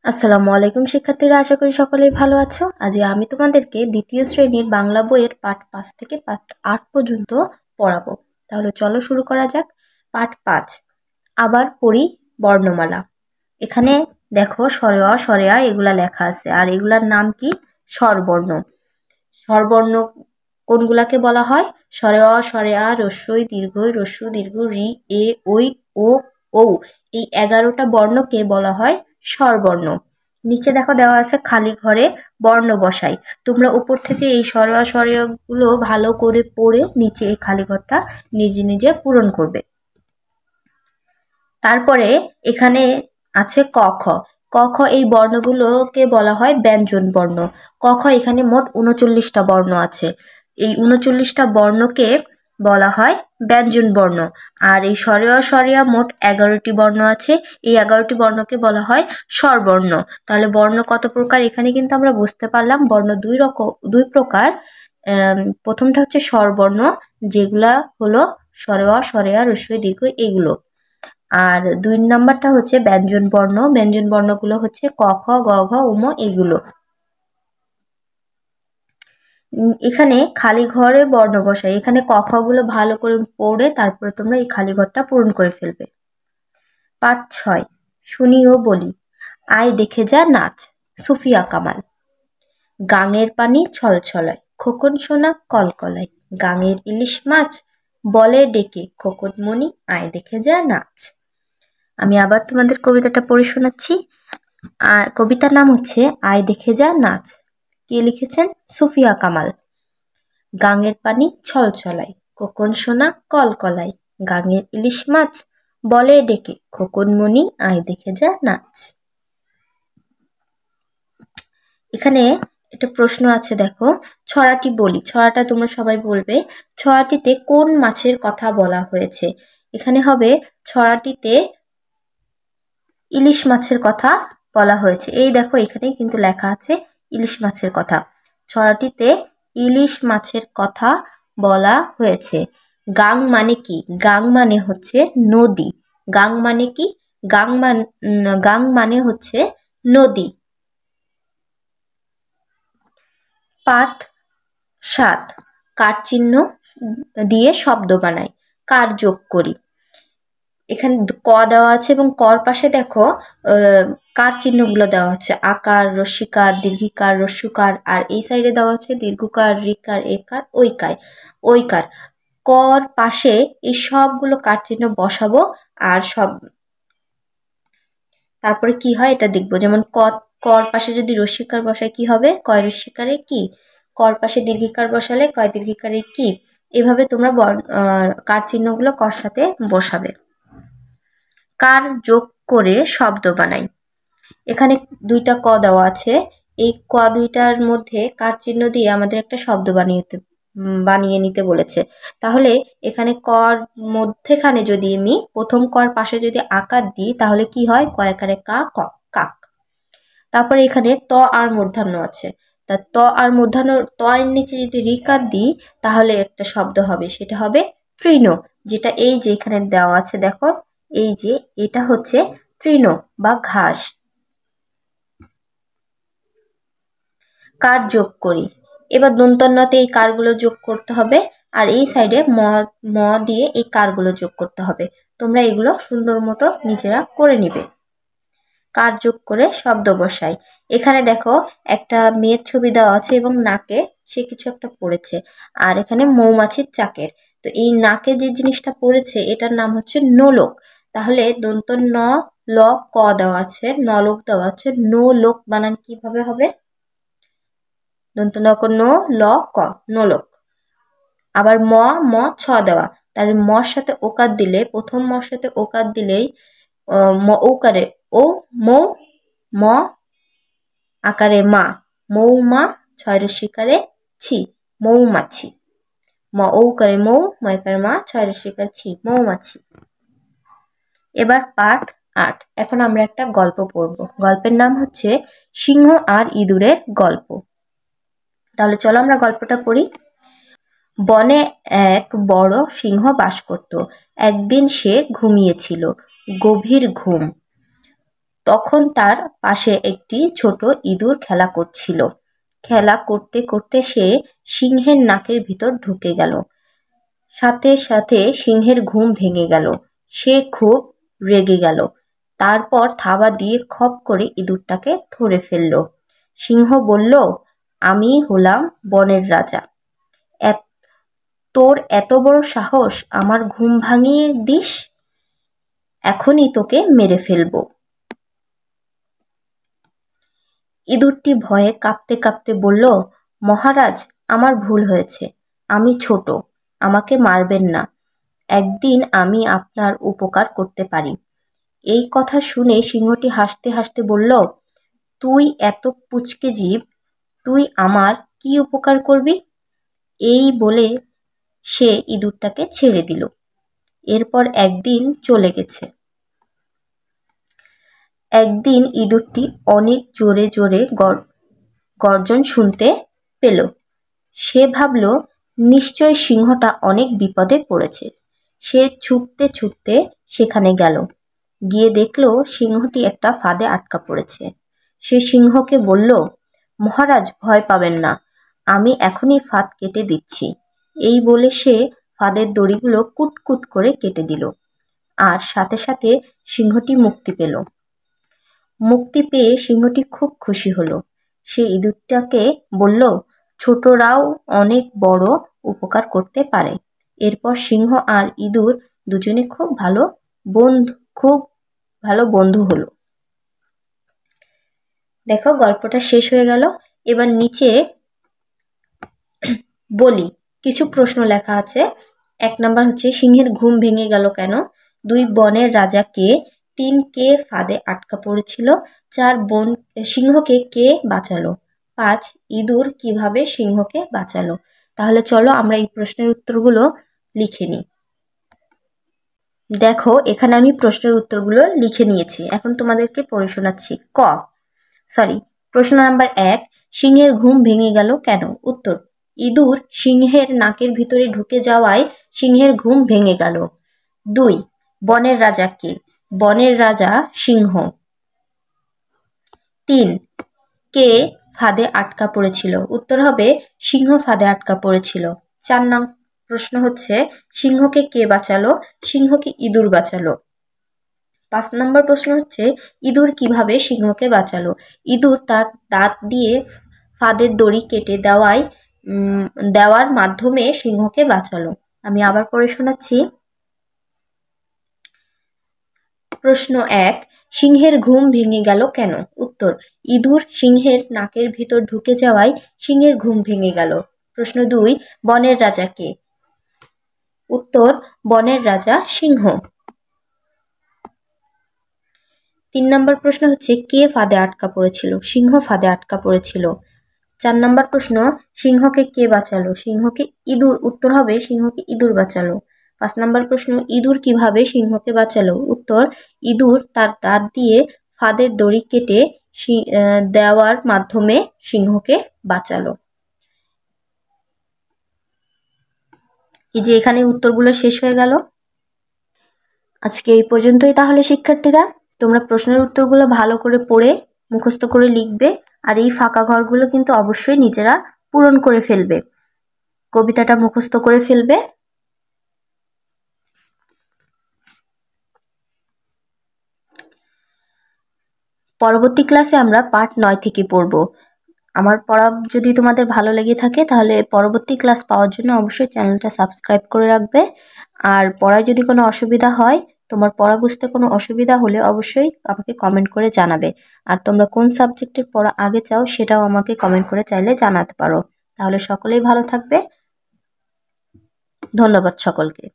আসসালামু আলাইকুম শিক্ষার্থীরা, আশা করি সকলেই ভালো আছো। আজ আমি তোমাদেরকে দ্বিতীয় শ্রেণীর বাংলা বইয়ের পাঠ 5 থেকে পাঠ 8 পর্যন্ত পড়াবো। তাহলে চলো শুরু করা যাক। পাঠ 5, আবার পড়ি বর্ণমালা। এখানে দেখো স্বরে অ স্বরে আ এগুলা লেখা আছে, আর এগুলার নাম কি? স্বরবর্ণ। স্বরবর্ণ কোনগুলাকে বলা হয়? স্বরে অ স্বরে আ রস্বই দীর্ঘই রস্যু দীর্ঘ রি এ ওই ও ঔ, এই 11টা বর্ণকে বলা হয় স্বরবর্ণ। নিচে দেখো দেওয়া আছে খালি ঘরে বর্ণ বসাই। তোমরা উপর থেকে এই স্বর অ স্বরে অ গুলো ভালো করে পড়ে নিচে এই খালি ঘরটা নিজে নিজে পূরণ করবে। তারপরে এখানে আছে ক খ। ক খ এই বর্ণগুলোকে বলা হয় ব্যঞ্জন বর্ণ। ক খ এখানে মোট 39টা বর্ণ আছে। এই 39টা বর্ণকে বলা হয় ব্যঞ্জন বর্ণ। আর এই স্বরে অ স্বরে আ মোট 11টি বর্ণ আছে। এই 11টি বর্ণকে বলা হয় স্বরবর্ণ। তাহলে বর্ণ কত প্রকার এখানে কিন্তু আমরা বুঝতে পারলাম। বর্ণ দুই প্রকার। প্রথমটা হচ্ছে স্বরবর্ণ, যেগুলা হলো স্বরে অ স্বরে আ হ্রস্বই দীর্ঘ এগুলো। আর 2 নাম্বারটা হচ্ছে ব্যঞ্জন বর্ণ। ব্যঞ্জন বর্ণগুলো হচ্ছে ক খ গ ঘ উম এগুলো। এখানে খালি ঘরে বর্ণ বসাই। এখানে ক খ গুলো ভালো করে পড়ে তারপরে তোমরা এই খালি ঘরটা পূরণ করে ফেলবে। পাঠ 6, শুনি ও বলি। আয় দেখে যা নাচ, সুফিয়া কামাল। গাঙের পানি ছলছলায়, খোকন সোনা কলকলায়। গাঙের ইলিশ মাছ বলে ডেকে, খোকন মনি আয় দেখে যা নাচ। আমি আবার তোমাদের কবিতাটা পড়ে শোনাচ্ছি। কবিতার নাম হচ্ছে আয় দেখে যা নাচ। কে লিখেছেন? সুফিয়া কামাল। গাঙের পানি ছলছলায়, খোকন সোনা কলকলায়। গাঙের ইলিশ মাছ বলে ডেকে, খোকন মনি আয় দেখে যা নাচ। এখানে একটা প্রশ্ন আছে, দেখো। ছড়াটি বলি। ছড়াটা তোমরা সবাই বলবে। ছড়াটিতে কোন মাছের কথা বলা হয়েছে? এখানে হবে ছড়াটিতে ইলিশ মাছের কথা বলা হয়েছে। এই দেখো এখানে কিন্তু লেখা আছে ইলিশ মাছের কথা। ছড়াটিতে ইলিশ মাছের কথা বলা হয়েছে। গাং মানে কি? গাং মানে হচ্ছে নদী। গাং মানে কি? গাং মানে হচ্ছে নদী। পাঠ 7, কার চিহ্ন দিয়ে শব্দ বানাই। কার যোগ করি। এখানে ক দেওয়া আছে এবং কর পাশে দেখো কার চিহ্নগুলো দেওয়া আছে। আকার, রস্যিকার, দীর্ঘিকার, রস্যুকার, আর এই সাইডে দেওয়া আছে দীর্ঘকার, রিকার, একার, ঐকার। কর পাশে এই সবগুলো কার চিহ্ন বসাবো আর তারপরে কি হয় এটা দেখবো। যেমন কর পাশে যদি রস্যিকার বসায় কি হবে? কয় রস্যিকারে কি। কর পাশে দীর্ঘিকার বসালে কয় দীর্ঘিকারে কি। এভাবে তোমরা কার চিহ্নগুলো কর সাথে বসাবে। কার যোগ করে শব্দ বানাই। এখানে 2টা ক দেওয়া আছে। এই ক 2টার মধ্যে কার চিহ্ন দিয়ে আমাদের একটা শব্দ বানিয়ে নিতে বলেছে। তাহলে এখানে কর মধ্যেখানে যদি আমি প্রথম কর পাশে যদি আকার দিই তাহলে কি হয়? ক একারে কা, ক কাক। তারপরে এখানে ত আর মূর্ধন্য আছে। তা ত আর মূর্ধন্য, ত এর নিচে যদি রিকার দিই তাহলে একটা শব্দ হবে, সেটা হবে তৃণ। যেটা এই যে এখানে দেওয়া আছে, দেখো এই যে এটা হচ্ছে তৃণ বা ঘাস। কার যোগ করি। এবার দন্তন্যতে এই কারগুলো যোগ করতে হবে, আর এই সাইডে ম দিয়ে এই কারগুলো যোগ করতে হবে। তোমরা এগুলো সুন্দর মতো নিজেরা করে নিবে। কার যোগ করে শব্দ বসাই। এখানে দেখো একটা মেয়ের ছবি দেওয়া আছে এবং নাকে সে কিছু একটা পড়েছে, আর এখানে মৌমাছির চাকের। তো এই নাকে যে জিনিসটা পড়েছে এটার নাম হচ্ছে নোলক। তাহলে দন্ত ন ল ক দেওয়া আছে, নলক দেওয়া আছে, নো লোক বানান কিভাবে হবে? দন্ত ন ক নো ল ক, নোলক। আবার ম ছ দেওয়া, তাহলে মর সাথে ওকার দিলে, প্রথম মর সাথে ওকার দিলেই ম ওকারে ও মৌ, ম আকারে মা, মৌমা, 6 রস্যিকারে ছি, মৌমাছি। ম ঔকারে মৌ, ময়কারে মা, 6 রস্যিকারে ছি, মৌমাছি। এবার পাঠ 8। এখন আমরা একটা গল্প পড়ব। গল্পের নাম হচ্ছে সিংহ আর ইঁদুরের গল্প। তাহলে চলো আমরা গল্পটা পড়ি। বনে এক বড় সিংহ বাস করত। একদিন সে ঘুমিয়েছিল, গভীর ঘুম। তখন তার পাশে একটি ছোট ইঁদুর খেলা করছিল। খেলা করতে করতে সে সিংহের নাকের ভিতর ঢুকে গেল। সাথে সাথে সিংহের ঘুম ভেঙে গেল। সে খুব রেগে গেল। তারপর থাবা দিয়ে খপ করে ইঁদুরটাকে ধরে ফেলল। সিংহ বলল, আমি হলাম বনের রাজা। তোর এত বড় সাহস আমার ঘুম ভাঙিয়ে দিস? এখনই তোকে মেরে ফেলবো। ইঁদুরটি ভয়ে কাঁপতে কাঁপতে বলল, মহারাজ, আমার ভুল হয়েছে। আমি ছোট, আমাকে মারবেন না। একদিন আমি আপনার উপকার করতে পারি। এই কথা শুনে সিংহটি হাসতে হাসতে বলল, তুই এত পুচকে জীব, তুই আমার কি উপকার করবি? এই বলে সে ইঁদুরটাকে ছেড়ে দিল। এরপর একদিন চলে গেছে। একদিন ইঁদুরটি অনেক জোরে জোরে গর্জন শুনতে পেল। সে ভাবল, নিশ্চয় সিংহটা অনেক বিপদে পড়েছে। সে ছুটতে ছুটতে সেখানে গেল। গিয়ে দেখল সিংহটি একটা ফাঁদে আটকা পড়েছে। সে সিংহকে বলল, মহারাজ, ভয় পাবেন না, আমি এখনই ফাঁদ কেটে দিচ্ছি। এই বলে সে ফাঁদের দড়িগুলো কুটকুট করে কেটে দিল। আর সাথে সাথে সিংহটি মুক্তি পেল। মুক্তি পেয়ে সিংহটি খুব খুশি হলো। সে ইঁদুরটাকে বলল, ছোটরাও অনেক বড় উপকার করতে পারে। এরপর সিংহ আর ইঁদুর দুজনে খুব ভালো বন্ধু হলো। দেখো, গল্পটা শেষ হয়ে গেল। এবার নিচে বলি কিছু প্রশ্ন লেখা আছে। 1 নাম্বার হচ্ছে, সিংহের ঘুম ভেঙে গেল কেন? 2, বনের রাজা কে? 3, কে ফাঁদে আটকা পড়েছিল? 4, সিংহকে কে বাঁচালো? 5, ইঁদুর কিভাবে সিংহকে বাঁচালো? তাহলে চলো আমরা এই প্রশ্নের উত্তরগুলো লিখে নিই। দেখো, এখানে আমি প্রশ্নের উত্তরগুলো লিখে নিয়েছি। এখন তোমাদেরকে পড়ে শোনাচ্ছি। প্রশ্ন নাম্বার 1, সিংহের ঘুম ভেঙে গেল কেন? উত্তর, ইঁদুর সিংহের নাকের ভিতরে ঢুকে যাওয়ায় সিংহের ঘুম ভেঙে গেল। 2, বনের রাজা কে? বনের রাজা সিংহ। 3, কে ফাঁদে আটকা পড়েছিল? উত্তর হবে, সিংহ ফাঁদে আটকা পড়েছিল। 4 নং প্রশ্ন হচ্ছে, সিংহকে কে বাঁচালো? সিংহকে ইঁদুর বাঁচালো। 5 নম্বর প্রশ্ন হচ্ছে, ইঁদুর কিভাবে সিংহকে বাঁচালো? ইঁদুর তার দাঁত দিয়ে ফাঁদের দড়ি কেটে দেওয়ার মাধ্যমে সিংহকে বাঁচালো। আমি আবার পড়ে শোনাচ্ছি। প্রশ্ন 1, সিংহের ঘুম ভেঙে গেল কেন? উত্তর, ইঁদুর সিংহের নাকের ভিতর ঢুকে যাওয়ায় সিংহের ঘুম ভেঙে গেল। প্রশ্ন 2, বনের রাজা কে? উত্তর, বনের রাজা সিংহ। 3 নম্বর প্রশ্ন হচ্ছে, কে ফাঁদে আটকা পড়েছিল? সিংহ ফাঁদে আটকা পড়েছিল। 4 নম্বর প্রশ্ন, সিংহকে কে বাঁচালো? সিংহকে ইঁদুর। উত্তর হবে, সিংহকে ইঁদুর বাঁচালো। 5 নম্বর প্রশ্ন, ইঁদুর কিভাবে সিংহকে বাঁচালো? উত্তর, ইঁদুর তার দাঁত দিয়ে ফাঁদের দড়ি কেটে দেওয়ার মাধ্যমে সিংহকে বাঁচালো। এই যে এখানে উত্তরগুলো শেষ হয়ে গেল। আজকে এই পর্যন্তই তাহলে শিক্ষার্থীরা। তোমরা প্রশ্নের উত্তরগুলো ভালো করে পড়ে মুখস্থ করে লিখবে, আর এই ফাঁকা ঘরগুলো কিন্তু অবশ্যই নিজেরা পূরণ করে ফেলবে। কবিতাটা মুখস্থ করে ফেলবে। পরবর্তী ক্লাসে আমরা পার্ট 9 থেকে পড়ব। আমার পড়া যদি তোমাদের ভালো লেগে থাকে তাহলে পরবর্তী ক্লাস পাওয়ার জন্য অবশ্যই চ্যানেলটা সাবস্ক্রাইব করে রাখবে। আর পড়ায় যদি কোনো অসুবিধা হয়, তোমার পড়া বুঝতে কোনো অসুবিধা হলে অবশ্যই আমাকে কমেন্ট করে জানাবে। আর তোমরা কোন সাবজেক্টের পড়া আগে চাও সেটাও আমাকে কমেন্ট করে চাইলে জানাতে পারো। তাহলে সকলেই ভালো থাকবে। ধন্যবাদ সকলকে।